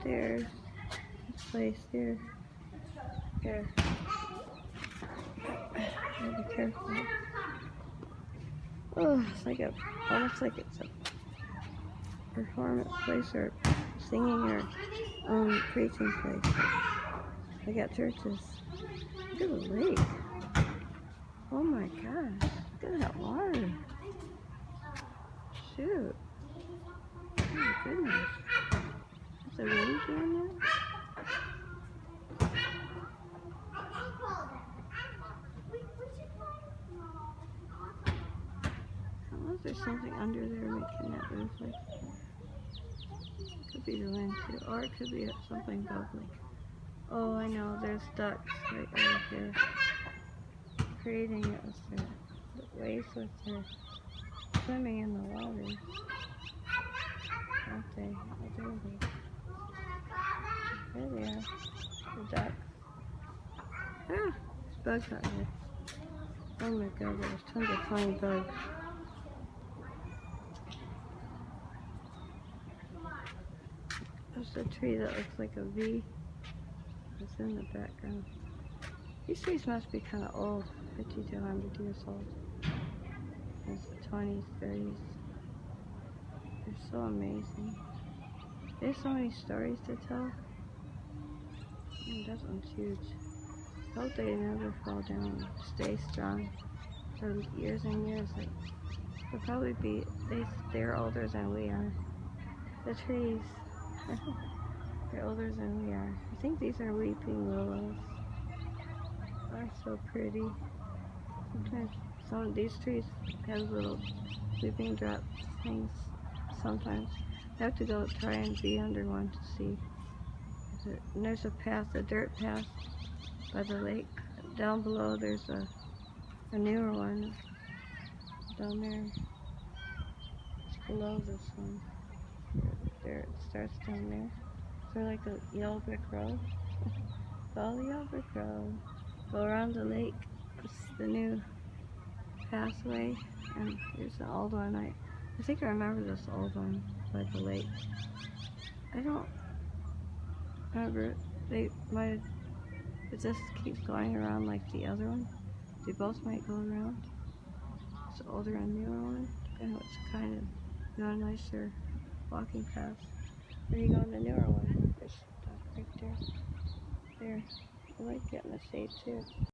There's this place here. Here. Gotta be careful. Oh, it's like almost like it's a performance place or singing or preaching place. They got churches. Look at the lake. Oh my gosh. Look at that water. Shoot. Oh my goodness. Is the wind doing that? Unless there's something under there making that move like could be the wind too, or it could be something bubbling. Oh, I know, there's ducks right over here. Creating it with the waves with their swimming in the water. Aren't they? Oh, there they are. There they are. The ducks. Ah, there's bugs out here. Oh my god, there's tons of flying bugs. There's a tree that looks like a V. It's in the background. These trees must be kind of old, 50 to 100 years old. It's the 20s, 30s. They're so amazing. There's so many stories to tell. That one's huge. I hope they never fall down. Stay strong for years and years. Like, they'll probably be, they're older than we are. The trees. They're older than we are. I think these are weeping willows. They're so pretty. Sometimes some of these trees have little weeping drop things. Sometimes I have to go try and be under one to see. And there's a path, a dirt path by the lake. Down below there's a newer one. Down there. It's below this one. There it starts down there. So like a yellow brick road. Follow the yellow brick road. Go around the lake. It's the new pathway. And there's an old one. I think I remember this old one by the lake. I don't remember. They might. If this keeps going around like the other one, they both might go around. It's the older and newer one. And it's kind of nicer walking path. Or you go on the newer one. There's stuff right there. There. I like getting the shade too.